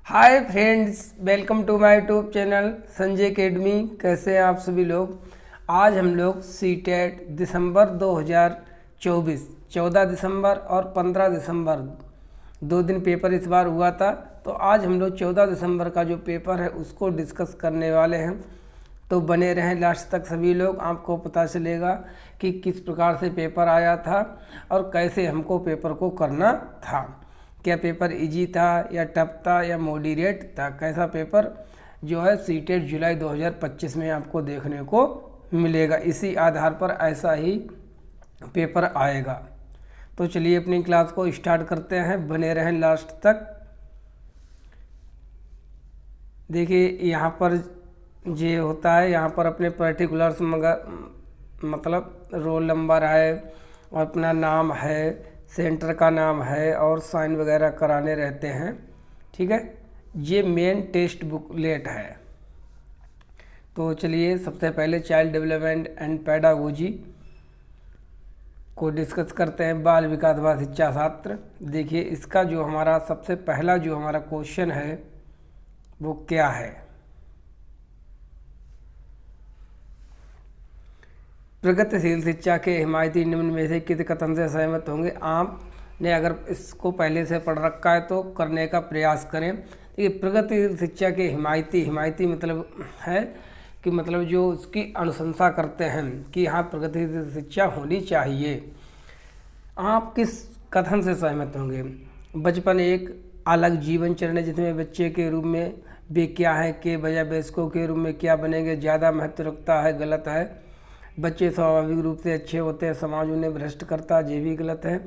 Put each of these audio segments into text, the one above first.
Hi friends, welcome to my YouTube channel Sanjay academy. कैसे हैं आप सभी लोग। आज हम लोग सीटेट दिसंबर 2024 14 दिसंबर और 15 दिसंबर 2 दिन पेपर इस बार हुआ था। तो आज हम लोग 14 दिसंबर का जो पेपर है उसको डिस्कस करने वाले हैं। तो बने रहें लास्ट तक सभी लोग, आपको पता चलेगा कि किस प्रकार से पेपर आया था और कैसे हमको पेपर को करना था। क्या पेपर इजी था या टफ था या मॉडरेट था, कैसा पेपर जो है सीटेट जुलाई 2025 में आपको देखने को मिलेगा। इसी आधार पर ऐसा ही पेपर आएगा। तो चलिए अपनी क्लास को स्टार्ट करते हैं, बने रहें लास्ट तक। देखिए यहाँ पर ये होता है, यहाँ पर अपने पर्टिकुलर्स मतलब रोल नंबर है और अपना नाम है, सेंटर का नाम है और साइन वगैरह कराने रहते हैं। ठीक है, ये मेन टेस्ट बुकलेट है। तो चलिए सबसे पहले चाइल्ड डेवलपमेंट एंड पेडागोजी को डिस्कस करते हैं। बाल विकास व शिक्षा शास्त्र। देखिए इसका जो हमारा सबसे पहला जो हमारा क्वेश्चन है वो क्या है। प्रगतिशील शिक्षा के हिमायती निम्न में से किस कथन से सहमत होंगे। आपने अगर इसको पहले से पढ़ रखा है तो करने का प्रयास करें। देखिए प्रगतिशील शिक्षा के हिमायती मतलब है कि मतलब जो उसकी अनुशंसा करते हैं कि हाँ प्रगतिशील शिक्षा होनी चाहिए। आप किस कथन से सहमत होंगे। बचपन एक अलग जीवन चरण है जिसमें बच्चे के रूप में वे क्या है के बजाय वयस्कों के रूप में क्या बनेंगे ज़्यादा महत्व रखता है, गलत है। बच्चे स्वाभाविक रूप से अच्छे होते हैं, समाज उन्हें भ्रष्ट करता है, ये भी गलत है।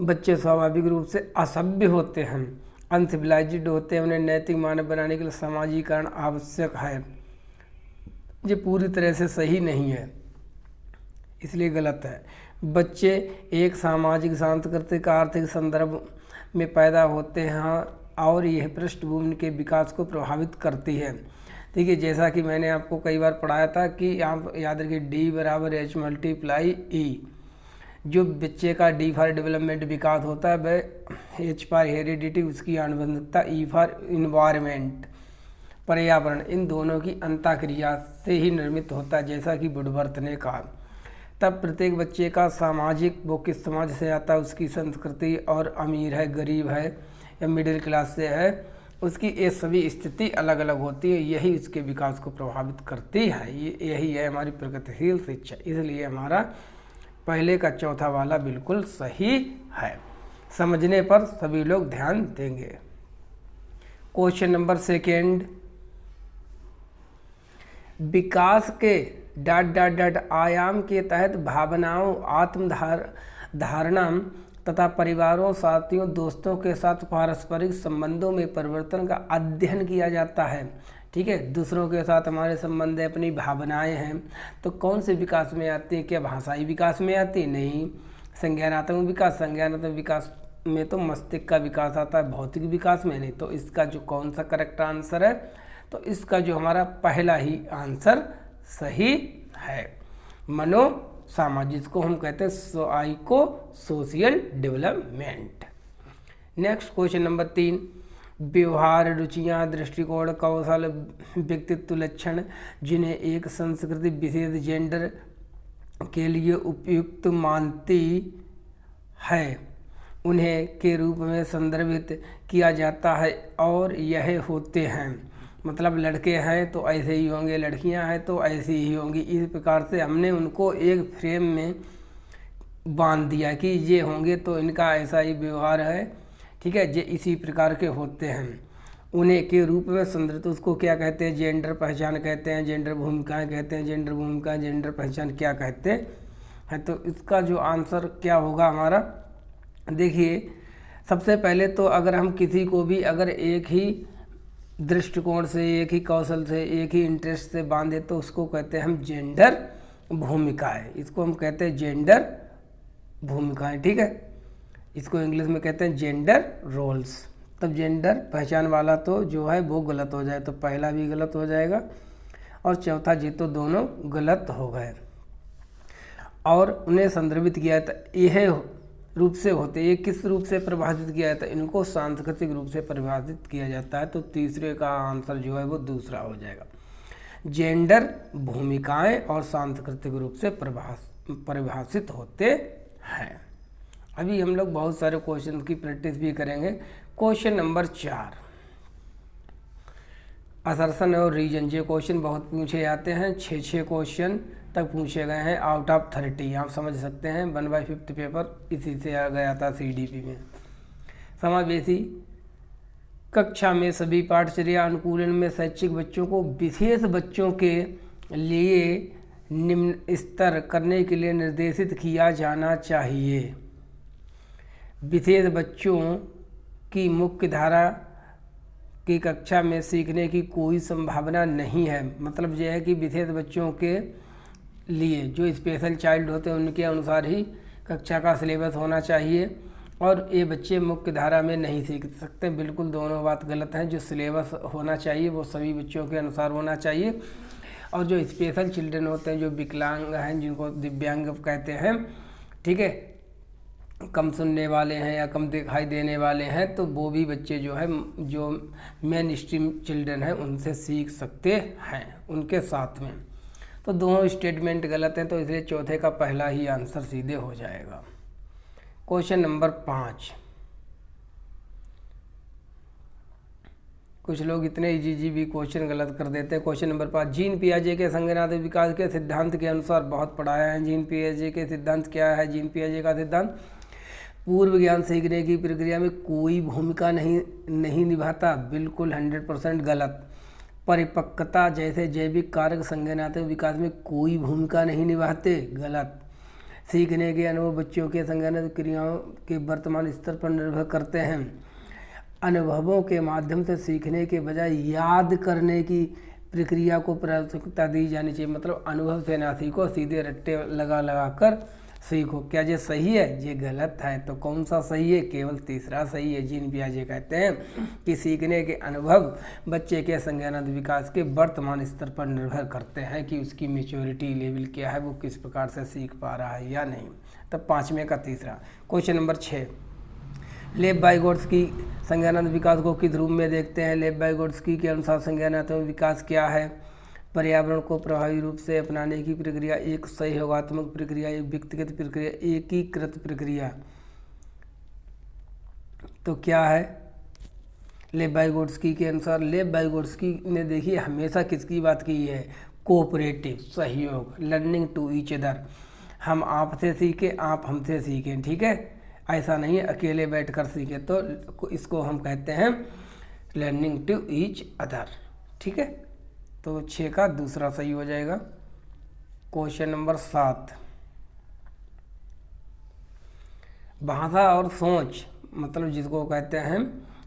बच्चे स्वाभाविक रूप से असभ्य होते हैं, अनसिविलाइज्ड होते हैं, उन्हें नैतिक मानव बनाने के लिए समाजीकरण आवश्यक है, ये पूरी तरह से सही नहीं है, इसलिए गलत है। बच्चे एक सामाजिक, सांस्कृतिक, आर्थिक संदर्भ में पैदा होते हैं और यह पृष्ठभूमि के विकास को प्रभावित करती है। देखिए जैसा कि मैंने आपको कई बार पढ़ाया था कि आप याद रखिए D बराबर H मल्टीप्लाई E। जो बच्चे का D फॉर डेवलपमेंट विकास होता है वह H फॉर हेरिडिटी उसकी आनुवंशिकता, E फॉर इन्वायरमेंट पर्यावरण, इन दोनों की अंतःक्रिया से ही निर्मित होता है। जैसा कि वुडवर्थ ने कहा। तब प्रत्येक बच्चे का सामाजिक, वो किस समाज से आता है, उसकी संस्कृति और अमीर है, गरीब है या मिडिल क्लास से है, उसकी ये सभी स्थिति अलग अलग होती है, यही उसके विकास को प्रभावित करती है। यही है हमारी प्रगतिशील शिक्षा। इसलिए हमारा पहले का चौथा वाला बिल्कुल सही है। समझने पर सभी लोग ध्यान देंगे। क्वेश्चन नंबर सेकेंड, विकास के आयाम के तहत भावनाओं, आत्मधारणा तथा परिवारों, साथियों, दोस्तों के साथ पारस्परिक संबंधों में परिवर्तन का अध्ययन किया जाता है। ठीक है, दूसरों के साथ हमारे संबंध है, अपनी भावनाएं हैं, तो कौन से विकास में आती हैं। क्या भाषाई विकास में आती? नहीं। संज्ञानात्मक विकास में तो मस्तिष्क का विकास आता है, भौतिक विकास में नहीं। तो इसका जो कौन सा करेक्ट आंसर है, तो इसका जो हमारा पहला ही आंसर सही है। सामाजिक, जिसको हम कहते हैं psycho social development. Next question number 3, व्यवहार, रुचियाँ, दृष्टिकोण, कौशल, व्यक्तित्व लक्षण जिन्हें एक संस्कृति विशेष जेंडर के लिए उपयुक्त मानती है उन्हें के रूप में संदर्भित किया जाता है और यह होते हैं। मतलब लड़के हैं तो ऐसे ही होंगे, लड़कियां हैं तो ऐसी ही होंगी। इस प्रकार से हमने उनको एक फ्रेम में बांध दिया कि ये होंगे तो इनका ऐसा ही व्यवहार है। ठीक है, ये इसी प्रकार के होते हैं। उन्हें के रूप में संदर्भित, उसको क्या कहते हैं, जेंडर पहचान कहते हैं, जेंडर भूमिकाएं कहते हैं, जेंडर भूमिका, जेंडर पहचान क्या कहते हैं। तो इसका जो आंसर क्या होगा हमारा, देखिए सबसे पहले तो अगर हम किसी को भी अगर एक ही दृष्टिकोण से, एक ही कौशल से, एक ही इंटरेस्ट से बांधे तो उसको कहते हैं हम जेंडर भूमिकाएं। इसको हम कहते हैं जेंडर भूमिकाएं। ठीक है, इसको इंग्लिश में कहते हैं जेंडर रोल्स। तब जेंडर पहचान वाला तो जो है वो गलत हो जाए, तो पहला भी गलत हो जाएगा और चौथा जी तो दोनों गलत हो गए। और उन्हें संदर्भित किया था, यह रूप से होते हैं। ये किस रूप से परिभाषित किया जाता है? इनको सांस्कृतिक रूप से परिभाषित किया जाता है। तो तीसरे का आंसर जो है वो दूसरा हो जाएगा। जेंडर भूमिकाएं और सांस्कृतिक रूप से परिभाषित होते हैं। अभी हम लोग बहुत सारे क्वेश्चन की प्रैक्टिस भी करेंगे। क्वेश्चन नंबर 4, असर्शन और रीजन। ये क्वेश्चन बहुत पूछे जाते हैं, 6 क्वेश्चन तक पूछे गए हैं आउट ऑफ 30। आप समझ सकते हैं 1/5 पेपर इसी से आ गया था CDP में। समावेशी कक्षा में सभी पाठचर्या अनुकूलन में शैक्षिक बच्चों को विशेष बच्चों के लिए निम्न स्तर करने के लिए निर्देशित किया जाना चाहिए। विशेष बच्चों की मुख्य धारा की कक्षा में सीखने की कोई संभावना नहीं है। मतलब यह है कि विशेष बच्चों के लिए जो स्पेशल चाइल्ड होते हैं उनके अनुसार ही कक्षा का सिलेबस होना चाहिए और ये बच्चे मुख्य धारा में नहीं सीख सकते। बिल्कुल दोनों बात गलत है। जो सिलेबस होना चाहिए वो सभी बच्चों के अनुसार होना चाहिए और जो स्पेशल चिल्ड्रन होते हैं, जो विकलांग हैं, जिनको दिव्यांग कहते हैं, ठीक है, कम सुनने वाले हैं या कम दिखाई देने वाले हैं, तो वो भी बच्चे जो है जो मेन स्ट्रीम चिल्ड्रन हैं उनसे सीख सकते हैं उनके साथ में। तो दोनों स्टेटमेंट गलत हैं, तो इसलिए चौथे का पहला ही आंसर सीधे हो जाएगा। क्वेश्चन नंबर 5, कुछ लोग इतने इजी भी क्वेश्चन गलत कर देते हैं। क्वेश्चन नंबर 5, जीन पियाजे के संज्ञानात्मक विकास के सिद्धांत के अनुसार, बहुत पढ़ाया है जीन पियाजे के सिद्धांत क्या है। जीन पियाजे का सिद्धांत पूर्व ज्ञान सीखने की प्रक्रिया में कोई भूमिका नहीं निभाता। बिल्कुल 100% गलत। परिपक्वता जैसे जैविक कारक संज्ञानात्मक विकास में कोई भूमिका नहीं निभाते। गलत। सीखने के अनुभव बच्चों के संज्ञानात्मक क्रियाओं के वर्तमान स्तर पर निर्भर करते हैं। अनुभवों के माध्यम से सीखने के बजाय याद करने की प्रक्रिया को प्राथमिकता दी जानी चाहिए। मतलब अनुभव से ना सीखो, सीधे रट्टे लगा कर सीखो। क्या ये सही है? ये गलत है। तो कौन सा सही है? केवल तीसरा सही है। जीन पियाजे कहते हैं कि सीखने के अनुभव बच्चे के संज्ञानात्मक विकास के वर्तमान स्तर पर निर्भर करते हैं कि उसकी मैच्योरिटी लेवल क्या है, वो किस प्रकार से सीख पा रहा है या नहीं। तब 5वें का तीसरा। क्वेश्चन नंबर 6, लेव वाइगोट्स्की संज्ञानात्मक विकास को किस रूप में देखते हैं? लेव वाइगोट्स्की के अनुसार संज्ञानात्मक विकास क्या है? पर्यावरण को प्रभावी रूप से अपनाने की प्रक्रिया, एक सहयोगात्मक प्रक्रिया, एक व्यक्तिगत प्रक्रिया, एकीकृत प्रक्रिया। तो क्या है लेव वाइगोट्स्की के अनुसार? लेव वाइगोट्स्की ने देखिए हमेशा किसकी बात की है? कोऑपरेटिव, सहयोग, लर्निंग टू ईच अदर। हम आपसे सीखें, आप हमसे सीखें, ठीक है, ऐसा नहीं है अकेले बैठकर सीखें। तो इसको हम कहते हैं लर्निंग टू ईच अदर, ठीक है। तो 6 का दूसरा सही हो जाएगा। क्वेश्चन नंबर 7, भाषा और सोच, मतलब जिसको कहते हैं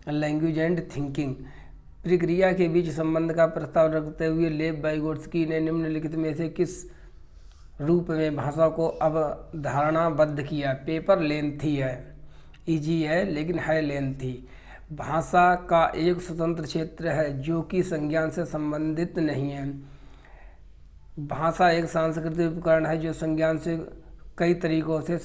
लैंग्वेज एंड थिंकिंग, प्रक्रिया के बीच संबंध का प्रस्ताव रखते हुए लेव वाइगोट्स्की ने निम्नलिखित में से किस रूप में भाषा को अवधारणाबद्ध किया? पेपर लेंथी है, इजी है लेकिन है लेंथी। भाषा का एक स्वतंत्र क्षेत्र है जो कि संज्ञान से संबंधित नहीं है। भाषा एक सांस्कृतिक उपकरण है जो संज्ञान से कई तरीकों से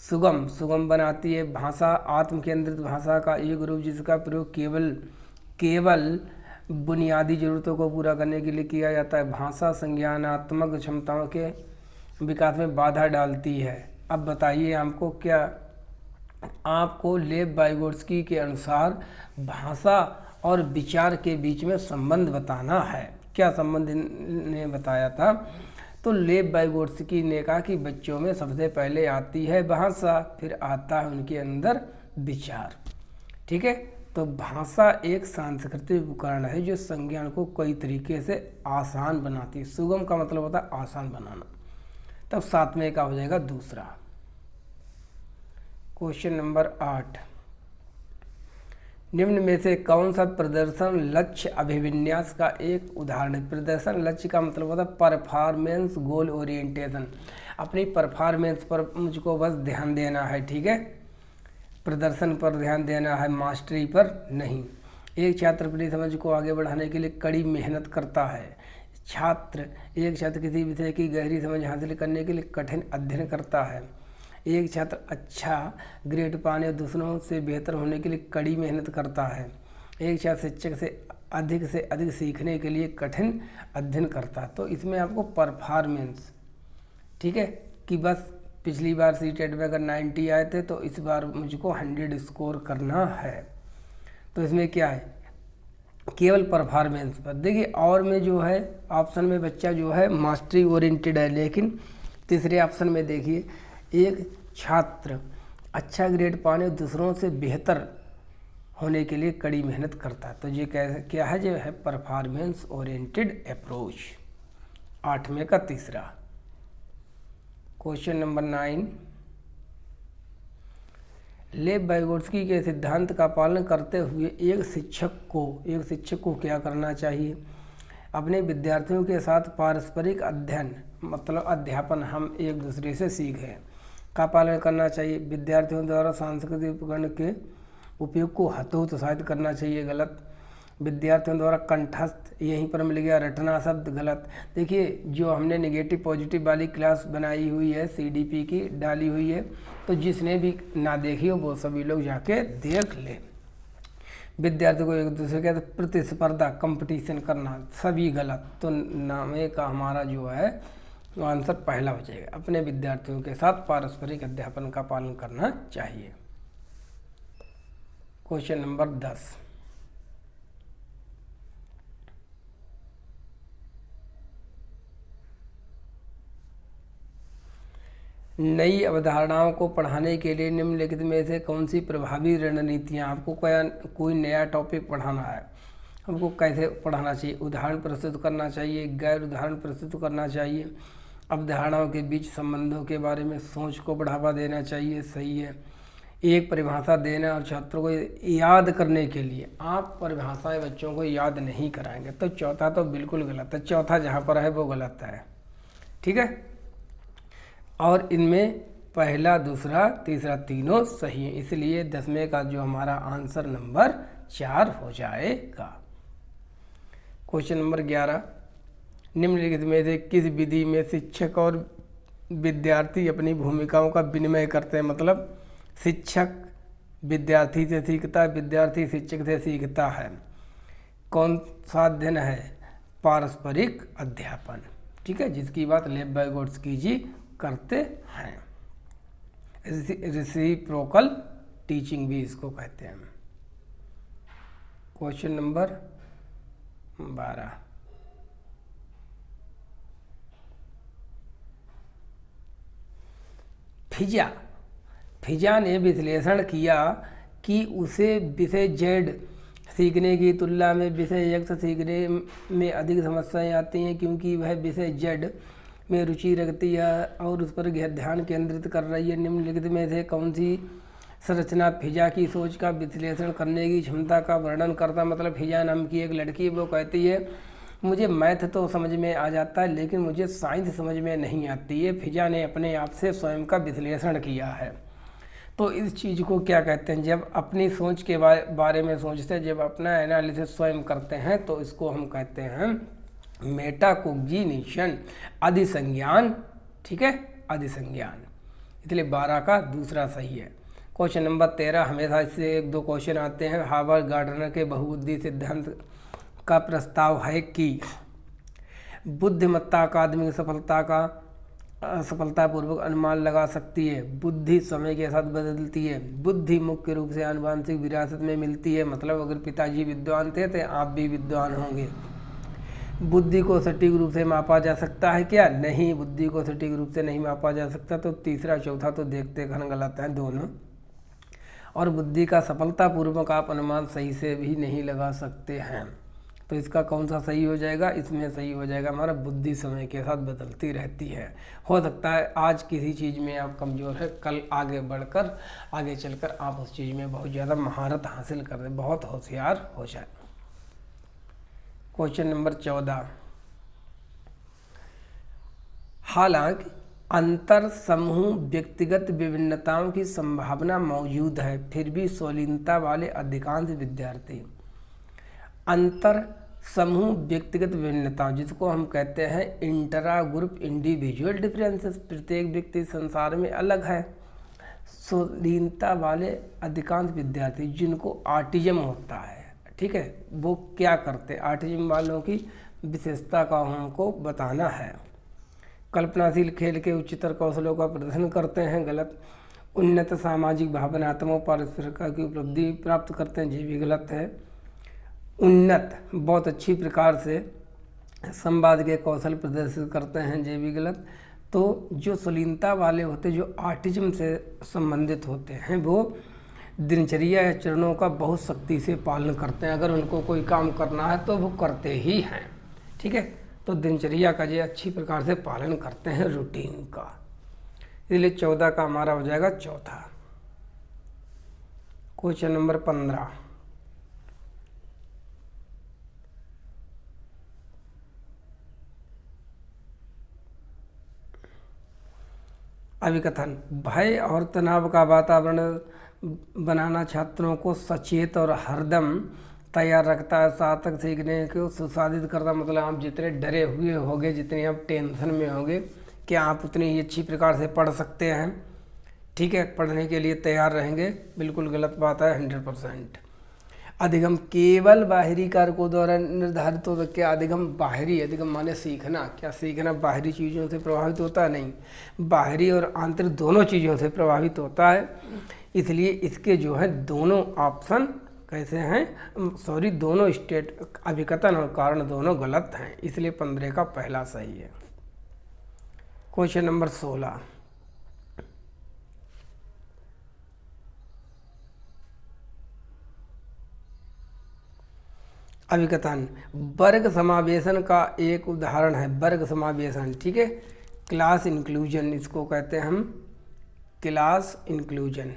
सुगम बनाती है। भाषा आत्म केंद्रित भाषा का एक रूप जिसका प्रयोग केवल बुनियादी ज़रूरतों को पूरा करने के लिए किया जाता है। भाषा संज्ञानात्मक क्षमताओं के विकास में बाधा डालती है। अब बताइए हमको, क्या आपको लेव वाइगोट्स्की के अनुसार भाषा और विचार के बीच में संबंध बताना है। क्या संबंध ने बताया था? तो लेव वाइगोट्स्की ने कहा कि बच्चों में सबसे पहले आती है भाषा, फिर आता है उनके अंदर विचार, ठीक है। तो भाषा एक सांस्कृतिक उपकरण है जो संज्ञान को कई तरीके से आसान बनाती है। सुगम का मतलब होता है आसान बनाना। तब 7वें का हो जाएगा दूसरा। क्वेश्चन नंबर 8, निम्न में से कौन सा प्रदर्शन लक्ष्य अभिविन्यास का एक उदाहरण है? प्रदर्शन लक्ष्य का मतलब होता है परफॉर्मेंस गोल ओरिएंटेशन। अपनी परफॉर्मेंस पर मुझको बस ध्यान देना है, ठीक है, प्रदर्शन पर ध्यान देना है, मास्टरी पर नहीं। एक छात्र अपनी समझ को आगे बढ़ाने के लिए कड़ी मेहनत करता है। एक छात्र किसी विषय की गहरी समझ हासिल करने के लिए कठिन अध्ययन करता है। एक छात्र अच्छा ग्रेड पाने और दूसरों से बेहतर होने के लिए कड़ी मेहनत करता है। एक छात्र शिक्षक से अधिक सीखने के लिए कठिन अध्ययन करता है। तो इसमें आपको परफॉर्मेंस, ठीक है, कि बस पिछली बार सीटेट में अगर 90 आए थे तो इस बार मुझको 100 स्कोर करना है। तो इसमें क्या है, केवल परफॉर्मेंस पर। देखिए और में जो है ऑप्शन में बच्चा जो है मास्टरी ओरिएंटेड है, लेकिन तीसरे ऑप्शन में देखिए एक छात्र अच्छा ग्रेड पाने दूसरों से बेहतर होने के लिए कड़ी मेहनत करता है। तो ये क्या है, जो है परफॉर्मेंस ओरिएंटेड अप्रोच। 8वें का तीसरा क्वेश्चन नंबर 9, लेव वाइगोत्स्की के सिद्धांत का पालन करते हुए एक शिक्षक को क्या करना चाहिए? अपने विद्यार्थियों के साथ पारस्परिक अध्ययन मतलब अध्यापन, हम एक दूसरे से सीखें, का पालन करना चाहिए। विद्यार्थियों द्वारा सांस्कृतिक उपकरण के उपयोग को हतोत्साहित करना चाहिए, गलत। विद्यार्थियों द्वारा कंठस्थ, यहीं पर मिल गया रटना शब्द, गलत। देखिए जो हमने नेगेटिव पॉजिटिव वाली क्लास बनाई हुई है CDP की डाली हुई है, तो जिसने भी ना देखी हो वो सभी लोग जाके देख ले। विद्यार्थियों को एक दूसरे के प्रतिस्पर्धा कंपटीशन करना, सभी गलत। तो नामे का हमारा जो है आंसर पहला हो जाएगा। अपने विद्यार्थियों के साथ पारस्परिक अध्यापन का पालन करना चाहिए। क्वेश्चन नंबर 10, नई अवधारणाओं को पढ़ाने के लिए निम्नलिखित में से कौन सी प्रभावी रणनीतियाँ? आपको कोई नया टॉपिक पढ़ाना है, हमको कैसे पढ़ाना चाहिए? उदाहरण प्रस्तुत करना चाहिए, गैर उदाहरण प्रस्तुत करना चाहिए, अवधारणाओं के बीच संबंधों के बारे में सोच को बढ़ावा देना चाहिए, सही है। एक परिभाषा देना और छात्रों को याद करने के लिए, आप परिभाषाएं बच्चों को याद नहीं कराएंगे, तो चौथा तो बिल्कुल गलत है। चौथा जहाँ पर है वो गलत है, ठीक है। और इनमें पहला, दूसरा, तीसरा तीनों सही है, इसलिए 10वें का जो हमारा आंसर नंबर 4 हो जाएगा। क्वेश्चन नंबर 11, निम्नलिखित में से किस विधि में शिक्षक और विद्यार्थी अपनी भूमिकाओं का विनिमय करते हैं? मतलब शिक्षक विद्यार्थी से सीखता है, विद्यार्थी शिक्षक से सीखता है। कौन सा अध्ययन है? पारस्परिक अध्यापन, ठीक है, जिसकी बात लेव वाइगोत्स्की जी करते हैं। रेसिप्रोकल टीचिंग भी इसको कहते हैं। क्वेश्चन नंबर 12, फिजा ने विश्लेषण किया कि उसे विषय जेड सीखने की तुलना में विषय एक्स सीखने में अधिक समस्याएं आती हैं, क्योंकि वह विषय जेड में रुचि रखती है और उस पर ध्यान केंद्रित कर रही है। निम्नलिखित में से कौन सी संरचना फिजा की सोच का विश्लेषण करने की क्षमता का वर्णन करता? मतलब फिजा नाम की एक लड़की, वो कहती है मुझे मैथ तो समझ में आ जाता है लेकिन मुझे साइंस समझ में नहीं आती है। फिजा ने अपने आप से स्वयं का विश्लेषण किया है। तो इस चीज़ को क्या कहते हैं? जब अपनी सोच के बारे में सोचते हैं, जब अपना एनालिसिस स्वयं करते हैं, तो इसको हम कहते हैं मेटाकोग्निशन, अधिसंज्ञान, ठीक है, अधिसंज्ञान। इसलिए 12 का दूसरा सही है। क्वेश्चन नंबर 13, हमेशा इससे 1-2 क्वेश्चन आते हैं। हार्वर्ड गार्डनर के बहुबुद्धि सिद्धांत का प्रस्ताव है कि बुद्धिमत्ता का आदमी सफलता का सफलतापूर्वक अनुमान लगा सकती है। बुद्धि समय के साथ बदलती है। बुद्धि मुख्य रूप से आनुवंशिक विरासत में मिलती है। मतलब अगर पिताजी विद्वान थे तो आप भी विद्वान होंगे। बुद्धि को सटीक रूप से मापा जा सकता है क्या? नहीं, बुद्धि को सटीक रूप से नहीं मापा जा सकता। तो तीसरा चौथा तो देखते खन गलत है दोनों। और बुद्धि का सफलतापूर्वक आप अनुमान सही से भी नहीं लगा सकते हैं। तो इसका कौन सा सही हो जाएगा? इसमें सही हो जाएगा हमारा बुद्धि समय के साथ बदलती रहती है। हो सकता है आज किसी चीज़ में आप कमज़ोर है, कल आगे बढ़कर आगे चलकर आप उस चीज़ में बहुत ज़्यादा महारत हासिल कर दें, बहुत होशियार हो जाए। क्वेश्चन नंबर 14, हालांकि अंतर समूह व्यक्तिगत विभिन्नताओं की संभावना मौजूद है, फिर भी स्वलीनता वाले अधिकांश विद्यार्थी अंतर समूह व्यक्तिगत विभिन्नता, जिसको हम कहते हैं इंट्रा ग्रुप इंडिविजुअल डिफरेंसेस, प्रत्येक व्यक्ति संसार में अलग है, संलीनता वाले अधिकांश विद्यार्थी जिनको ऑटिज्म होता है, ठीक है, वो क्या करते हैं, ऑटिज्म वालों की विशेषता का हमको बताना है। कल्पनाशील खेल के उच्चतर कौशलों का प्रदर्शन करते हैं, गलत। उन्नत सामाजिक भावनात्मक पारस्परिकता की उपलब्धि प्राप्त करते हैं, ये भी गलत है। उन्नत बहुत अच्छी प्रकार से संवाद के कौशल प्रदर्शित करते हैं, ये भी गलत। तो जो संलीनता वाले होते, जो ऑटिज्म से संबंधित होते हैं, वो दिनचर्या या चरणों का बहुत सख्ती से पालन करते हैं। अगर उनको कोई काम करना है तो वो करते ही हैं, ठीक है। तो दिनचर्या का ये अच्छी प्रकार से पालन करते हैं, रूटीन का। इसलिए 14 का हमारा हो जाएगा चौथा। Question number 15। अभिकथन। भय और तनाव का वातावरण बनाना छात्रों को सचेत और हरदम तैयार रखता है। सार्थक सीखने को सुसाधित करता, मतलब आप जितने डरे हुए होंगे, जितने आप टेंशन में होंगे, क्या आप उतनी ही अच्छी प्रकार से पढ़ सकते हैं, ठीक है, पढ़ने के लिए तैयार रहेंगे, बिल्कुल गलत बात है, 100%। अधिगम केवल बाहरी कारकों द्वारा निर्धारित होता है। क्या अधिगम बाहरी, अधिगम माने सीखना, क्या सीखना बाहरी चीज़ों से प्रभावित होता है? नहीं, बाहरी और आंतरिक दोनों चीज़ों से प्रभावित होता है। इसलिए इसके जो है दोनों ऑप्शन कैसे हैं, सॉरी, दोनों स्टेट, अभिकथन और कारण दोनों गलत हैं, इसलिए 15 का पहला सही है। Question number 16। अभिकथन। वर्ग समावेशन का एक उदाहरण है, वर्ग समावेशन, ठीक है, क्लास इंक्लूजन, इसको कहते हैं हम क्लास इंक्लूजन।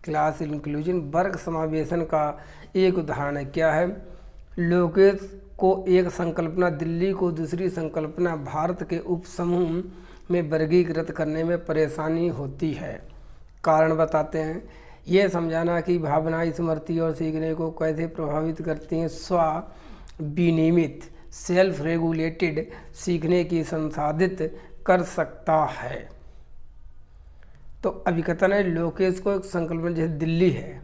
क्लास इंक्लूजन वर्ग समावेशन का एक उदाहरण है। क्या है? लोकेश को एक संकल्पना दिल्ली को दूसरी संकल्पना भारत के उपसमूह में वर्गीकृत करने में परेशानी होती है। कारण बताते हैं। यह समझाना कि भावनाएं स्मृति और सीखने को कैसे प्रभावित करती हैं। स्व विनियमित सेल्फ रेगुलेटेड सीखने की संसाधित कर सकता है। तो अभिकथन है, लोकेश को एक संकल्पना, जैसे दिल्ली है,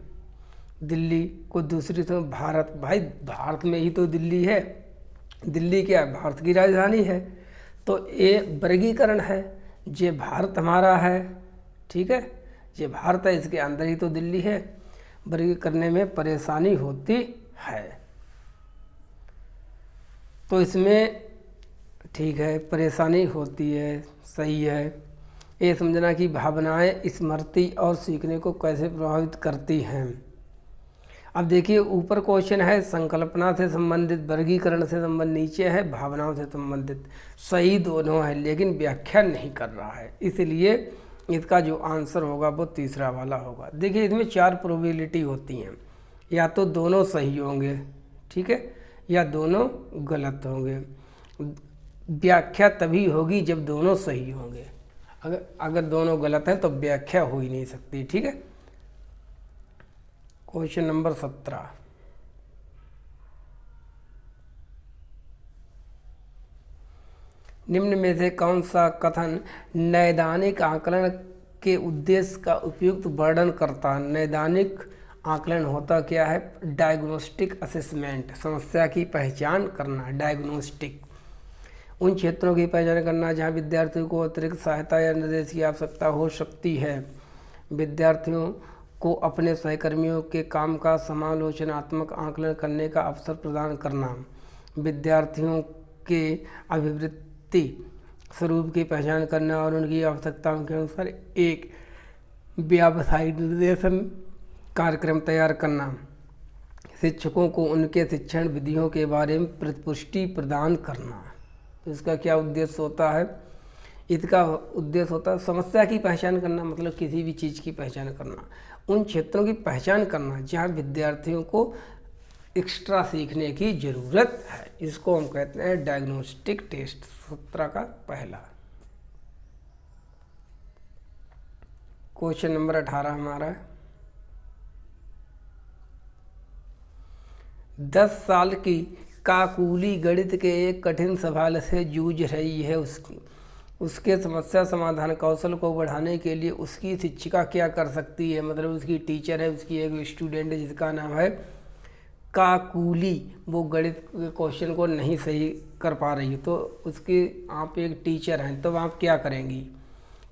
दिल्ली को दूसरी तो भारत, भाई भारत में ही तो दिल्ली है, दिल्ली क्या है? भारत की राजधानी है। तो ये वर्गीकरण है, ये भारत हमारा है, ठीक है, ये भारत है, इसके अंदर ही तो दिल्ली है, वर्गीकरण करने में परेशानी होती है। तो इसमें ठीक है, परेशानी होती है, सही है। ये समझना कि भावनाएं स्मृति और सीखने को कैसे प्रभावित करती हैं। अब देखिए, ऊपर क्वेश्चन है संकल्पना से संबंधित, वर्गीकरण से संबंधित, नीचे है भावनाओं से संबंधित। सही दोनों है, लेकिन व्याख्या नहीं कर रहा है, इसलिए इसका जो आंसर होगा वो तीसरा वाला होगा। देखिए, इसमें 4 प्रोबेबिलिटी होती हैं, या तो दोनों सही होंगे, ठीक है, या दोनों गलत होंगे। व्याख्या तभी होगी जब दोनों सही होंगे। अगर दोनों गलत हैं तो व्याख्या हो ही नहीं सकती, ठीक है। Question number 17। निम्न में से कौन सा कथन नैदानिक आकलन के उद्देश्य का उपयुक्त वर्णन करता है? नैदानिक आकलन होता क्या है? डायग्नोस्टिक असेसमेंट, समस्या की पहचान करना, डायग्नोस्टिक। उन क्षेत्रों की पहचान करना जहां विद्यार्थियों को अतिरिक्त सहायता या निर्देश की आवश्यकता हो सकती है। विद्यार्थियों को अपने सहकर्मियों के काम का समालोचनात्मक आकलन करने का अवसर प्रदान करना। विद्यार्थियों के अभिवृत्ति स्वरूप की पहचान करना और उनकी आवश्यकताओं के अनुसार एक व्यावसायिक निर्देशन कार्यक्रम तैयार करना। शिक्षकों को उनके शिक्षण विधियों के बारे में प्रतिपुष्टि प्रदान करना। तो इसका क्या उद्देश्य होता है? इसका उद्देश्य होता है समस्या की पहचान करना, मतलब किसी भी चीज़ की पहचान करना, उन क्षेत्रों की पहचान करना जहाँ विद्यार्थियों को एक्स्ट्रा सीखने की ज़रूरत है। इसको हम कहते हैं डायग्नोस्टिक टेस्ट। 17 का पहला। क्वेश्चन नंबर 18 हमारा है। 10 साल की काकुली गणित के एक कठिन सवाल से जूझ रही है। उसके समस्या समाधान कौशल को बढ़ाने के लिए उसकी शिक्षिका क्या कर सकती है, मतलब उसकी टीचर है, उसकी एक स्टूडेंट है जिसका नाम है काकुली, वो गणित के क्वेश्चन को नहीं सही कर पा रही है, तो उसकी आप एक टीचर हैं तो आप क्या करेंगी,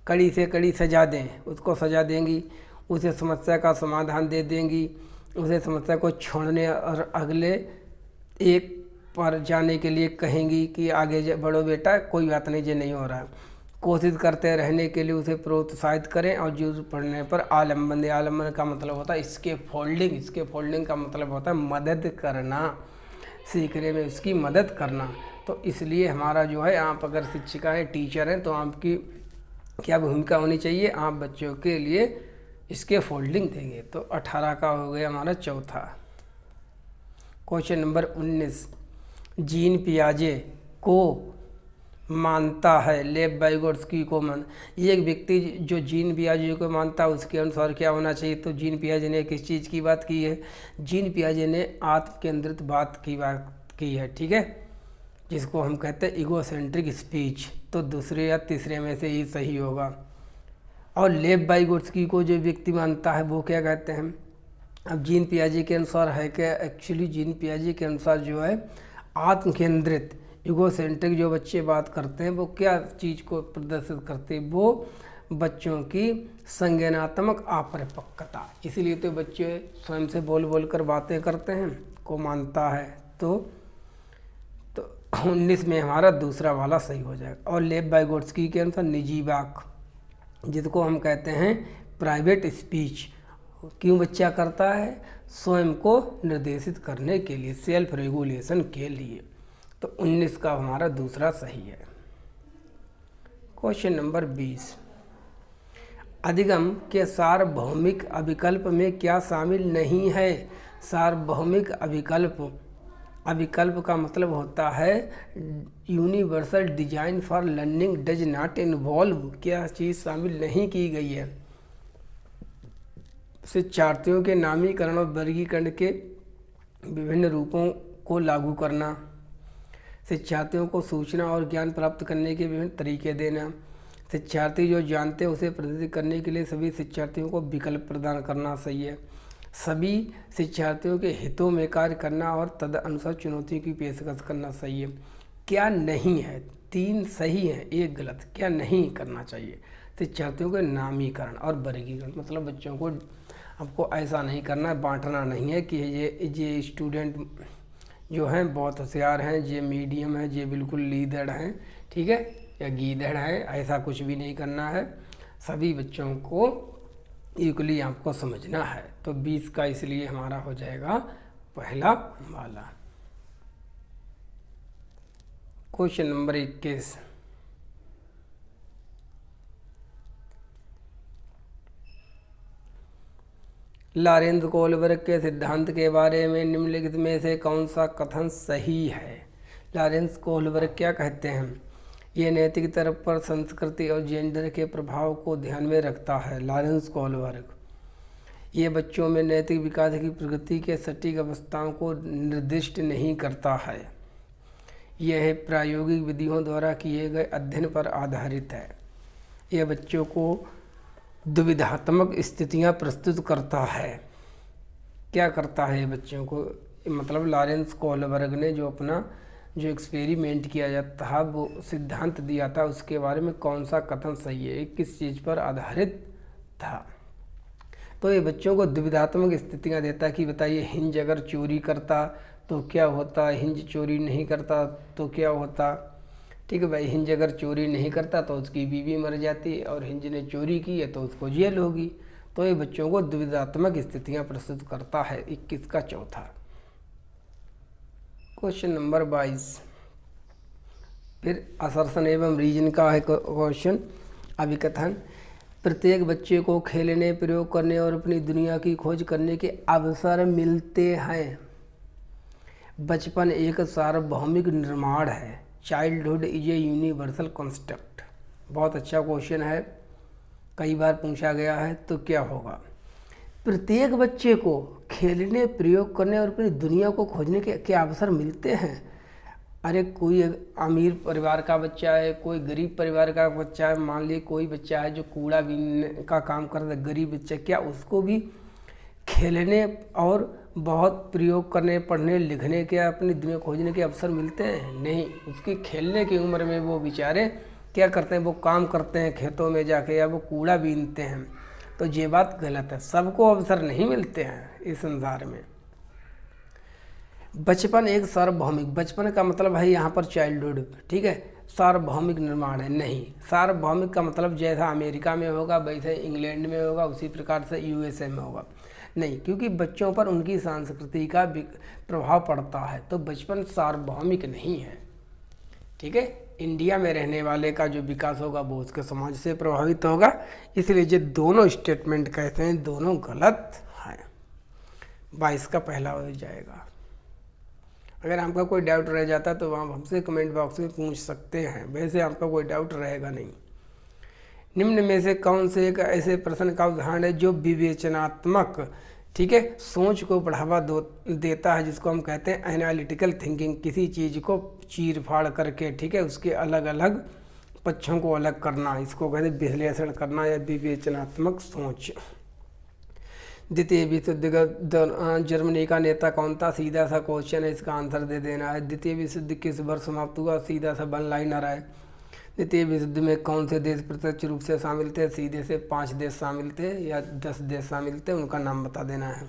कड़ी से कड़ी सजा दें, उसको सजा देंगी, उसे समस्या का समाधान दे देंगी, उसे समस्या को छोड़ने और अगले एक पर जाने के लिए कहेंगी कि आगे बढ़ो बेटा, कोई बात नहीं, ये नहीं हो रहा है। कोशिश करते रहने के लिए उसे प्रोत्साहित करें और जरूरत पड़ने पर आलम्बन दें। आलम्बन का मतलब होता है इसके फोल्डिंग का मतलब होता है मदद करना, सीखने में उसकी मदद करना। तो इसलिए हमारा जो है, आप अगर शिक्षिका हैं, टीचर हैं, तो आपकी क्या भूमिका होनी चाहिए, आप बच्चों के लिए इसके फोल्डिंग देंगे। तो 18 का हो गया हमारा चौथा। क्वेश्चन नंबर 19, जीन पियाजे को मानता है, लेव वाइगोत्स्की को ये एक व्यक्ति जो जीन पियाजे को मानता है उसके अनुसार क्या होना चाहिए। तो जीन पियाजे ने किस चीज़ की बात की है, जीन पियाजे ने आत्म केंद्रित बात की है, ठीक है, जिसको हम कहते हैं इगोसेंट्रिक स्पीच। तो दूसरे या तीसरे में से ही सही होगा। और लेव वाइगोत्स्की को जो व्यक्ति मानता है वो क्या कहते हैं। अब जीन पियाजे के अनुसार है क्या, एक्चुअली जीन पियाजे के अनुसार जो है आत्म केंद्रित इगोसेंट्रिक जो बच्चे बात करते हैं वो क्या चीज़ को प्रदर्शित करते हैं, वो बच्चों की संज्ञानात्मक अपरिपक्वता। इसीलिए तो बच्चे स्वयं से बोल बोल कर बातें करते हैं को मानता है। तो 19 में हमारा दूसरा वाला सही हो जाएगा। और लेव वाइगोत्स्की के अनुसार निजी वाक, जिसको हम कहते हैं प्राइवेट स्पीच, क्यों बच्चा करता है, स्वयं को निर्देशित करने के लिए, सेल्फ रेगुलेशन के लिए। तो 19 का हमारा दूसरा सही है। क्वेश्चन नंबर 20, अधिगम के सार्वभौमिक अभिकल्प में क्या शामिल नहीं है। सार्वभौमिक अभिकल्प का मतलब होता है universal design for learning does not involve, क्या चीज़ शामिल नहीं की गई है। शिक्षार्थियों के नामीकरण और वर्गीकरण के विभिन्न रूपों को लागू करना, शिक्षार्थियों को सूचना और ज्ञान प्राप्त करने के विभिन्न तरीके देना, शिक्षार्थी जो जानते हैं उसे प्रदर्शित करने के लिए सभी शिक्षार्थियों को विकल्प प्रदान करना सही है, सभी शिक्षार्थियों के हितों में कार्य करना और तदनुसार चुनौतियों की पेशकश करना सही है। क्या नहीं है, 3 सही है, 1 गलत। क्या नहीं करना चाहिए, शिक्षार्थियों के नामीकरण और वर्गीकरण, मतलब बच्चों को आपको ऐसा नहीं करना है, बांटना नहीं है कि ये स्टूडेंट जो हैं बहुत होशियार हैं, ये मीडियम है, ये बिल्कुल लीदड़ हैं, ठीक है, या गीदड़ है, ऐसा कुछ भी नहीं करना है। सभी बच्चों को इक्वली आपको समझना है। तो 20 का इसलिए हमारा हो जाएगा पहला वाला। क्वेश्चन नंबर 21, लॉरेंस कोहलबर्ग के सिद्धांत के बारे में निम्नलिखित में से कौन सा कथन सही है। लॉरेंस कोहलबर्ग क्या कहते हैं, ये नैतिक तरफ पर संस्कृति और जेंडर के प्रभाव को ध्यान में रखता है। लॉरेंस कोहलबर्ग ये बच्चों में नैतिक विकास की प्रगति के सटीक अवस्थाओं को निर्दिष्ट नहीं करता है। यह प्रायोगिक विधियों द्वारा किए गए अध्ययन पर आधारित है। यह बच्चों को दुविधात्मक स्थितियां प्रस्तुत करता है। क्या करता है बच्चों को, मतलब लॉरेंस कोहलबर्ग ने जो अपना जो एक्सपेरिमेंट किया जाता था, वो सिद्धांत दिया था, उसके बारे में कौन सा कथन सही है, किस चीज़ पर आधारित था। तो ये बच्चों को दुविधात्मक स्थितियां देता कि बताइए हिंज अगर चोरी करता तो क्या होता, हिंज चोरी नहीं करता तो क्या होता। ठीक है भाई, हिंज अगर चोरी नहीं करता तो उसकी बीवी मर जाती, और हिंज ने चोरी की है तो उसको जेल होगी। तो ये बच्चों को दुविधात्मक स्थितियां प्रस्तुत करता है। 21 का चौथा। क्वेश्चन नंबर 22, फिर असर्शन एवं रीजन का है क्वेश्चन। अभिकथन, प्रत्येक बच्चे को खेलने, प्रयोग करने और अपनी दुनिया की खोज करने के अवसर मिलते हैं। बचपन एक सार्वभौमिक निर्माण है। Childhood is a universal construct. बहुत अच्छा क्वेश्चन है, कई बार पूछा गया है। तो क्या होगा, प्रत्येक बच्चे को खेलने, प्रयोग करने और अपनी दुनिया को खोजने के क्या अवसर मिलते हैं। अरे कोई अमीर परिवार का बच्चा है, कोई गरीब परिवार का बच्चा है, मान लीजिए कोई बच्चा है जो कूड़ा बीनने का काम करता है, गरीब बच्चा, क्या उसको भी खेलने और बहुत प्रयोग करने, पढ़ने लिखने के, अपनी दुनिया खोजने के अवसर मिलते हैं? नहीं। उसकी खेलने की उम्र में वो बेचारे क्या करते हैं, वो काम करते हैं खेतों में जाके, या वो कूड़ा बीनते हैं। तो ये बात गलत है, सबको अवसर नहीं मिलते हैं इस संसार में। बचपन एक सार्वभौमिक, बचपन का मतलब है यहाँ पर चाइल्डहुड, ठीक है, सार्वभौमिक निर्माण है। नहीं, सार्वभौमिक का मतलब जैसा अमेरिका में होगा वैसे इंग्लैंड में होगा, उसी प्रकार से यूएसए में होगा। नहीं, क्योंकि बच्चों पर उनकी संस्कृति का प्रभाव पड़ता है, तो बचपन सार्वभौमिक नहीं है, ठीक है। इंडिया में रहने वाले का जो विकास होगा वो उसके समाज से प्रभावित होगा। इसलिए जो दोनों स्टेटमेंट कहते हैं दोनों गलत हैं। 22 का पहला हो जाएगा। अगर आपका कोई डाउट रह जाता तो आप हमसे कमेंट बॉक्स में पूछ सकते हैं, वैसे आपका कोई डाउट रहेगा नहीं। निम्न में से कौन से एक ऐसे प्रश्न का उदाहरण है जो विवेचनात्मक, ठीक है, सोच को बढ़ावा देता है, जिसको हम कहते हैं एनालिटिकल थिंकिंग। किसी चीज़ को चीर फाड़ करके, ठीक है, उसके अलग अलग पक्षों को अलग करना, इसको कहते हैं विश्लेषण करना या विवेचनात्मक सोच। द्वितीय विश्व युद्ध जर्मनी का नेता कौन था? सीधा सा क्वेश्चन है, इसका आंसर दे देना है। द्वितीय विश्व युद्ध किस वर्ष समाप्त हुआ? सीधा सा वन लाइनर है। द्वितीय विश्व युद्ध में कौन से देश प्रत्यक्ष रूप से शामिल थे? सीधे से 5 देश शामिल थे या 10 देश शामिल थे, उनका नाम बता देना है।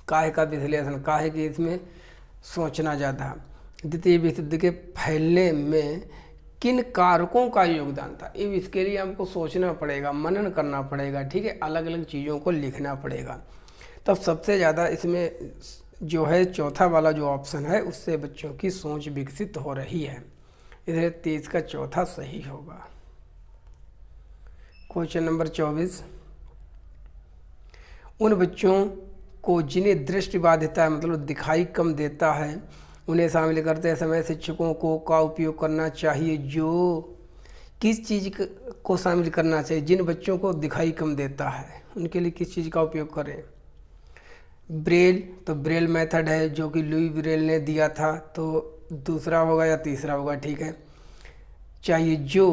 काहे का विश्लेषण, काहे कि इसमें सोचना ज़्यादा। द्वितीय विश्व युद्ध के फैलने में किन कारकों का योगदान था? इसके लिए हमको सोचना पड़ेगा, मनन करना पड़ेगा, ठीक है, अलग अलग चीज़ों को लिखना पड़ेगा। तब सबसे ज़्यादा इसमें जो है चौथा वाला जो ऑप्शन है, उससे बच्चों की सोच विकसित हो रही है, इसलिए 23 का चौथा सही होगा। क्वेश्चन नंबर 24, उन बच्चों को जिन्हें दृष्टि बाधिता है, मतलब दिखाई कम देता है, उन्हें शामिल करते समय शिक्षकों को का उपयोग करना चाहिए। जो किस चीज़ को शामिल करना चाहिए? जिन बच्चों को दिखाई कम देता है उनके लिए किस चीज़ का उपयोग करें? ब्रेल, तो ब्रेल मेथड है जो कि लुई ब्रेल ने दिया था, तो दूसरा होगा या तीसरा होगा, ठीक है। चाहिए जो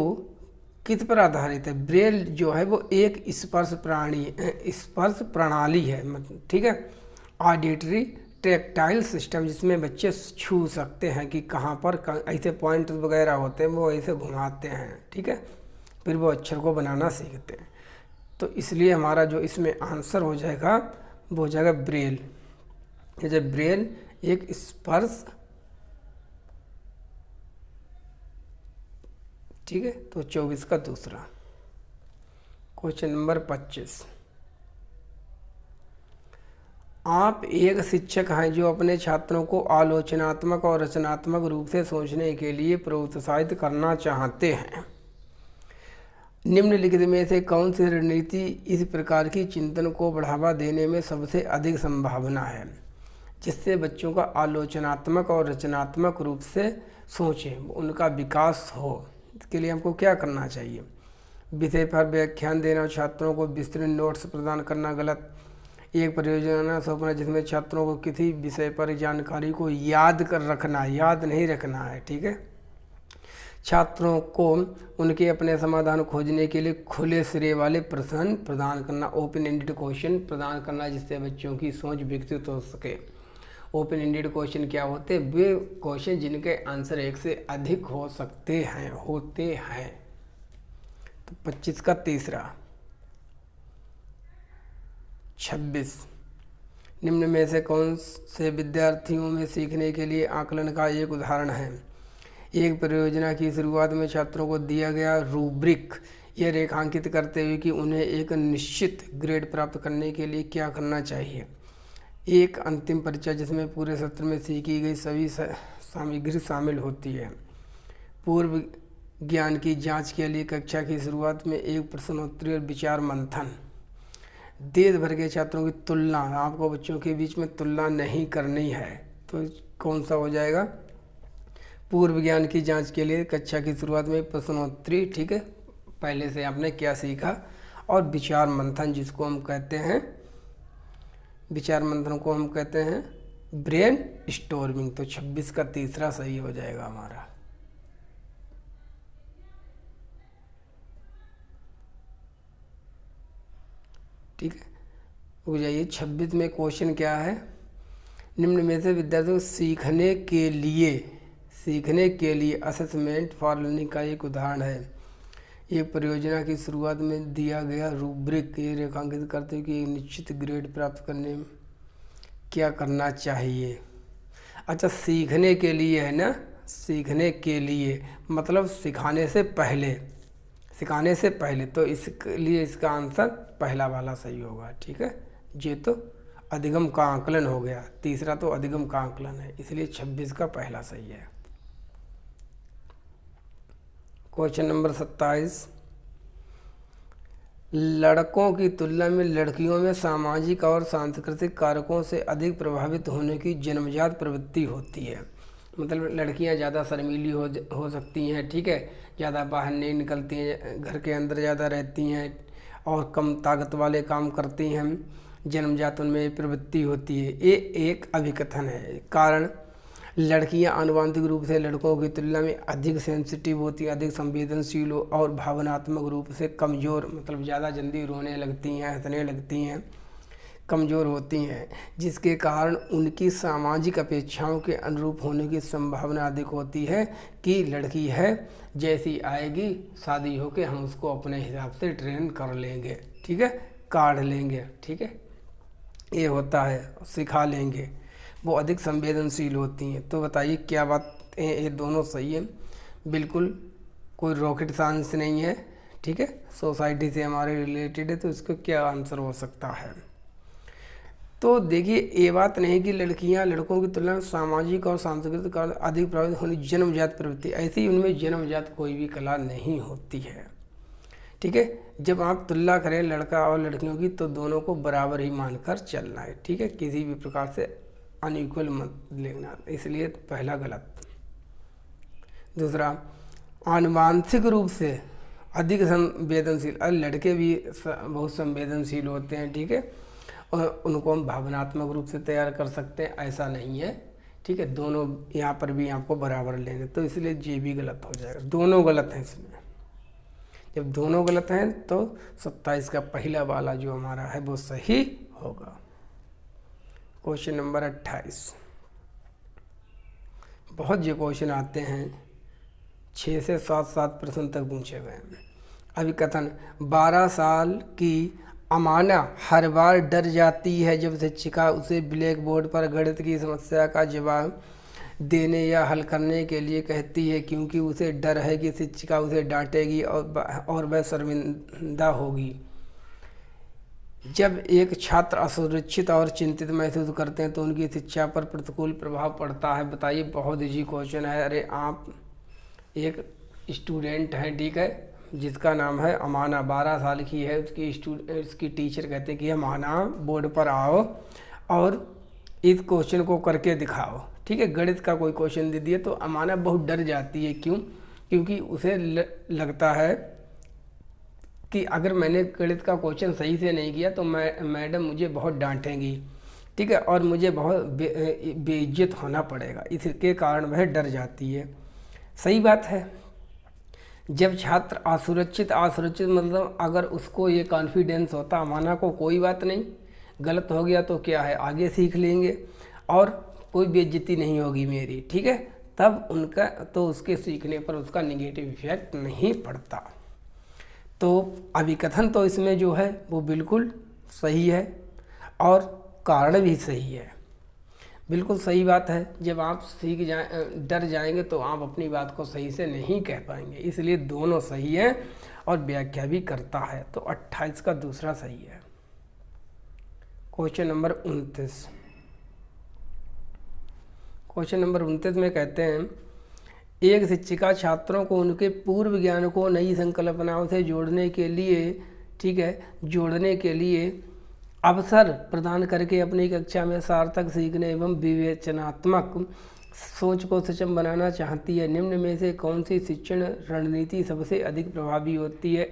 किस पर आधारित है? ब्रेल जो है वो एक स्पर्श प्रणाली है, ठीक है, ऑडिटरी टैक्टाइल सिस्टम, जिसमें बच्चे छू सकते हैं कि कहाँ पर ऐसे पॉइंट वगैरह होते हैं, वो ऐसे घुमाते हैं, ठीक है, फिर वो अक्षर को बनाना सीखते हैं। तो इसलिए हमारा जो इसमें आंसर हो जाएगा वो हो जाएगा ब्रेल। जैसे ब्रेल एक स्पर्श, ठीक है, तो 24 का दूसरा। क्वेश्चन नंबर 25, आप एक शिक्षक हैं जो अपने छात्रों को आलोचनात्मक और रचनात्मक रूप से सोचने के लिए प्रोत्साहित करना चाहते हैं। निम्नलिखित में से कौन सी रणनीति इस प्रकार की चिंतन को बढ़ावा देने में सबसे अधिक संभावना है, जिससे बच्चों का आलोचनात्मक और रचनात्मक रूप से सोचें, उनका विकास हो? इसके लिए हमको क्या करना चाहिए? विषय पर व्याख्यान देना और छात्रों को विस्तृत नोट्स प्रदान करना गलत। एक परियोजना सौंपना जिसमें छात्रों को किसी विषय पर जानकारी को याद कर रखना, याद नहीं रखना है, ठीक है। छात्रों को उनके अपने समाधान खोजने के लिए खुले सिरे वाले प्रश्न प्रदान करना, ओपन एंडेड क्वेश्चन प्रदान करना, जिससे बच्चों की सोच विकसित हो सके। ओपन एंडेड क्वेश्चन क्या होते हैं? वे क्वेश्चन जिनके आंसर एक से अधिक हो सकते हैं, होते हैं। तो 25 का तीसरा। 26, निम्न में से कौन से विद्यार्थियों में सीखने के लिए आकलन का एक उदाहरण है? एक परियोजना की शुरुआत में छात्रों को दिया गया रूब्रिक यह रेखांकित करते हुए कि उन्हें एक निश्चित ग्रेड प्राप्त करने के लिए क्या करना चाहिए। एक अंतिम परीक्षा जिसमें पूरे सत्र में सीखी गई सभी सामग्री शामिल होती है। पूर्व ज्ञान की जांच के लिए कक्षा की शुरुआत में एक प्रश्नोत्तरी और विचार मंथन। देश भर के छात्रों की तुलना, आपको बच्चों के बीच में तुलना नहीं करनी है, तो कौन सा हो जाएगा? पूर्व ज्ञान की जांच के लिए कक्षा की शुरुआत में प्रश्नोत्तरी, ठीक है, पहले से आपने क्या सीखा, और विचार मंथन जिसको हम कहते हैं, विचार मंथन को हम कहते हैं ब्रेन स्टॉर्मिंग। तो 26 का तीसरा सही हो जाएगा हमारा। ठीक है, हो जाइए 26 में क्वेश्चन क्या है, निम्न में से विद्यार्थियों को सीखने के लिए असेसमेंट फॉर लर्निंग का एक उदाहरण है। ये परियोजना की शुरुआत में दिया गया रूब्रिक ये रेखांकित करते हैं कि एक निश्चित ग्रेड प्राप्त करने में क्या करना चाहिए। अच्छा, सीखने के लिए है ना, सीखने के लिए मतलब सिखाने से पहले, तो इसके लिए इसका आंसर पहला वाला सही होगा। ठीक है, ये तो अधिगम का आकलन हो गया, तीसरा तो अधिगम का आकलन है, इसलिए 26 का पहला सही है। क्वेश्चन नंबर 27, लड़कों की तुलना में लड़कियों में सामाजिक और सांस्कृतिक कारकों से अधिक प्रभावित होने की जन्मजात प्रवृत्ति होती है। मतलब लड़कियां ज़्यादा शर्मीली हो सकती हैं, ठीक है, ज़्यादा बाहर नहीं निकलती हैं, घर के अंदर ज़्यादा रहती हैं और कम ताकत वाले काम करती हैं, जन्मजात उनमें प्रवृत्ति होती है। ये एक अभिकथन है। कारण, लड़कियां आनुवांशिक रूप से लड़कों की तुलना में अधिक सेंसिटिव होती हैं, अधिक संवेदनशील और भावनात्मक रूप से कमज़ोर, मतलब ज़्यादा जल्दी रोने लगती हैं, हंसने लगती हैं, कमज़ोर होती हैं, जिसके कारण उनकी सामाजिक अपेक्षाओं के अनुरूप होने की संभावना अधिक होती है कि लड़की है, जैसी आएगी शादी होके हम उसको अपने हिसाब से ट्रेन कर लेंगे, ठीक है, काढ़ लेंगे, ठीक है, ये होता है, सिखा लेंगे। वो अधिक संवेदनशील होती हैं। तो बताइए क्या बात है, ये दोनों सही है, बिल्कुल कोई रॉकेट साइंस नहीं है, ठीक है, सोसाइटी से हमारे रिलेटेड है, तो इसका क्या आंसर हो सकता है। तो देखिए, ये बात नहीं कि लड़कियां लड़कों की तुलना में सामाजिक और सांस्कृतिक कारण अधिक प्रभावित होने जन्मजात प्रवृत्ति, ऐसी उनमें जन्मजात कोई भी कला नहीं होती है। ठीक है, जब आप तुलना करें लड़का और लड़कियों की तो दोनों को बराबर ही मानकर चलना है, ठीक है, किसी भी प्रकार से अनइक्वल मत लेना, इसलिए पहला गलत। दूसरा, आनुवांशिक रूप से अधिक संवेदनशील, लड़के भी बहुत संवेदनशील होते हैं, ठीक है, और उनको हम भावनात्मक रूप से तैयार कर सकते हैं, ऐसा नहीं है, ठीक है, दोनों यहाँ पर भी आपको बराबर लेंगे, तो इसलिए ये भी गलत हो जाएगा, दोनों गलत हैं इसमें। जब दोनों गलत हैं तो 27 का पहला वाला जो हमारा है वो सही होगा। क्वेश्चन नंबर 28, बहुत ये क्वेश्चन आते हैं, 6 से 7 प्रश्न तक पूछे गए हैं। अभिकथन, 12 साल की अमाना हर बार डर जाती है जब शिक्षिका उसे ब्लैक बोर्ड पर गणित की समस्या का जवाब देने या हल करने के लिए कहती है, क्योंकि उसे डर है कि शिक्षिका उसे डांटेगी और वह शर्मिंदा होगी। जब एक छात्र असुरक्षित और चिंतित महसूस करते हैं तो उनकी शिक्षा पर प्रतिकूल प्रभाव पड़ता है। बताइए, बहुत इजी क्वेश्चन है। अरे आप एक स्टूडेंट हैं, ठीक है, जिसका नाम है अमाना, 12 साल की है, उसकी टीचर कहते हैं कि अमाना बोर्ड पर आओ और इस क्वेश्चन को करके दिखाओ, ठीक है, गणित का कोई क्वेश्चन दे दिए। तो अमाना बहुत डर जाती है, क्यों? क्योंकि उसे लगता है कि अगर मैंने गणित का क्वेश्चन सही से नहीं किया तो मैडम मुझे बहुत डांटेंगी, ठीक है, और मुझे बहुत बेइज्जत होना पड़ेगा, इसके कारण वह डर जाती है। सही बात है। जब छात्र असुरक्षित मतलब अगर उसको ये कॉन्फिडेंस होता अमाना को, कोई बात नहीं, गलत हो गया तो क्या है, आगे सीख लेंगे और कोई बेइज्जती नहीं होगी मेरी, ठीक है, तब उनका तो उसके सीखने पर उसका निगेटिव इफेक्ट नहीं पड़ता। तो अभिकथन तो इसमें जो है वो बिल्कुल सही है और कारण भी सही है, बिल्कुल सही बात है। जब आप डर जाएंगे तो आप अपनी बात को सही से नहीं कह पाएंगे, इसलिए दोनों सही है और व्याख्या भी करता है। तो 28 का दूसरा सही है। क्वेश्चन नंबर 29, क्वेश्चन नंबर 29 में कहते हैं, एक शिक्षिका छात्रों को उनके पूर्व ज्ञान को नई संकल्पनाओं से जोड़ने के लिए, ठीक है, जोड़ने के लिए अवसर प्रदान करके अपनी कक्षा में सार्थक सीखने एवं विवेचनात्मक सोच को सक्षम बनाना चाहती है। निम्न में से कौन सी शिक्षण रणनीति सबसे अधिक प्रभावी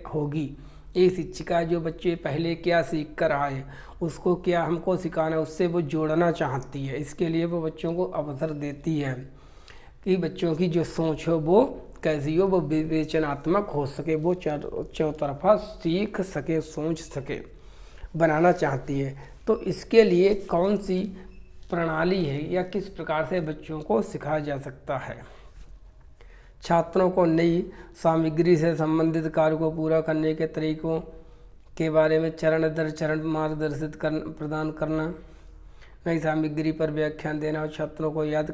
होगी? एक शिक्षिका जो बच्चे पहले क्या सीख कर आए उसको क्या हमको सिखाना, उससे वो जोड़ना चाहती है। इसके लिए वो बच्चों को अवसर देती है कि बच्चों की जो सोच हो वो कैसी हो, वो विवेचनात्मक हो सके, वो चौतरफा सीख सके, सोच सके, बनाना चाहती है। तो इसके लिए कौन सी प्रणाली है या किस प्रकार से बच्चों को सिखाया जा सकता है। छात्रों को नई सामग्री से संबंधित कार्य को पूरा करने के तरीकों के बारे में चरण दर चरण मार्गदर्शित प्रदान करना, नई सामग्री पर व्याख्यान देना और छात्रों को याद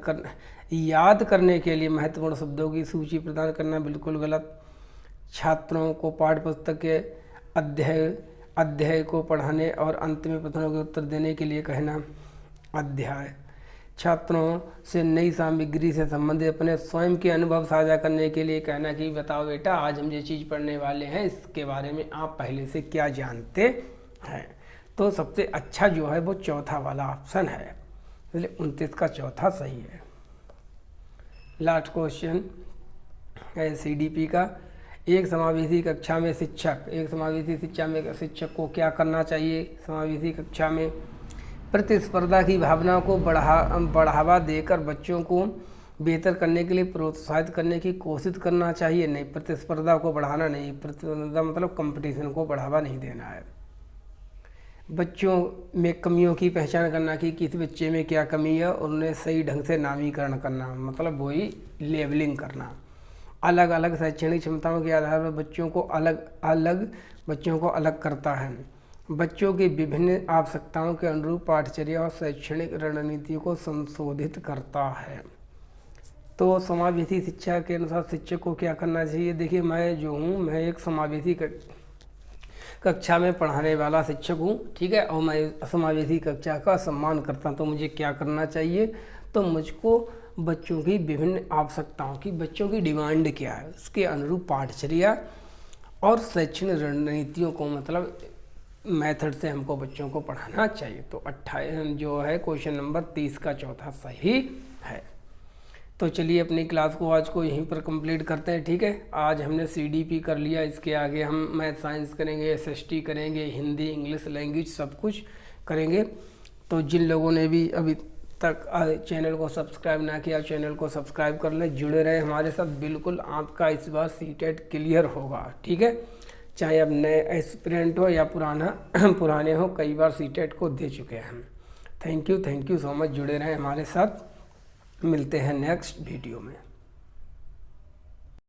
करने के लिए महत्वपूर्ण शब्दों की सूची प्रदान करना बिल्कुल गलत। छात्रों को पाठ्यपुस्तक के अध्याय को पढ़ाने और अंत में प्रश्नों के उत्तर देने के लिए कहना। अध्याय छात्रों से नई सामग्री से संबंधित अपने स्वयं के अनुभव साझा करने के लिए कहना कि बताओ बेटा, आज हम ये चीज़ पढ़ने वाले हैं, इसके बारे में आप पहले से क्या जानते हैं। तो सबसे अच्छा जो है वो चौथा वाला ऑप्शन है, इसलिए 29 का चौथा सही है। लास्ट क्वेश्चन है CDP का। एक समावेशी कक्षा में शिक्षक को क्या करना चाहिए। समावेशी कक्षा में प्रतिस्पर्धा की भावना को बढ़ावा देकर बच्चों को बेहतर करने के लिए प्रोत्साहित करने की कोशिश करना चाहिए। नहीं, प्रतिस्पर्धा को बढ़ाना नहीं, प्रतिस्पर्धा मतलब कंपटीशन को बढ़ावा नहीं देना है। बच्चों में कमियों की पहचान करना कि किस बच्चे में क्या कमी है और उन्हें सही ढंग से नामीकरण करना, मतलब वही लेबलिंग करना। अलग अलग शैक्षणिक क्षमताओं के आधार पर बच्चों को अलग करता है। बच्चों की विभिन्न आवश्यकताओं के अनुरूप पाठचर्या और शैक्षणिक रणनीतियों को संशोधित करता है। तो समावेशी शिक्षा के अनुसार शिक्षक को क्या करना चाहिए। देखिए, मैं एक समावेशी कक्षा में पढ़ाने वाला शिक्षक हूँ, ठीक है, और मैं समावेशी कक्षा का सम्मान करता हूँ। तो मुझे क्या करना चाहिए, तो मुझको बच्चों की विभिन्न आवश्यकताओं की, बच्चों की डिमांड क्या है, उसके अनुरूप पाठचर्या और शैक्षणिक रणनीतियों को, मतलब मेथड से हमको बच्चों को पढ़ाना चाहिए। तो 28 जो है क्वेश्चन नंबर 30 का चौथा सही है। तो चलिए अपनी क्लास को आज को यहीं पर कंप्लीट करते हैं, ठीक है। आज हमने CDP कर लिया, इसके आगे हम मैथ साइंस करेंगे, SST करेंगे, हिंदी इंग्लिश लैंग्वेज सब कुछ करेंगे। तो जिन लोगों ने भी अभी तक चैनल को सब्सक्राइब ना किया, चैनल को सब्सक्राइब कर लें, जुड़े रहे हमारे साथ। बिल्कुल आपका इस बार CTET क्लियर होगा, ठीक है। चाहे अब नए एस्पिरेंट हो या पुराने हो, कई बार CTET को दे चुके हैं हम। थैंक यू सो मच, जुड़े रहें हमारे साथ। मिलते हैं नेक्स्ट वीडियो में।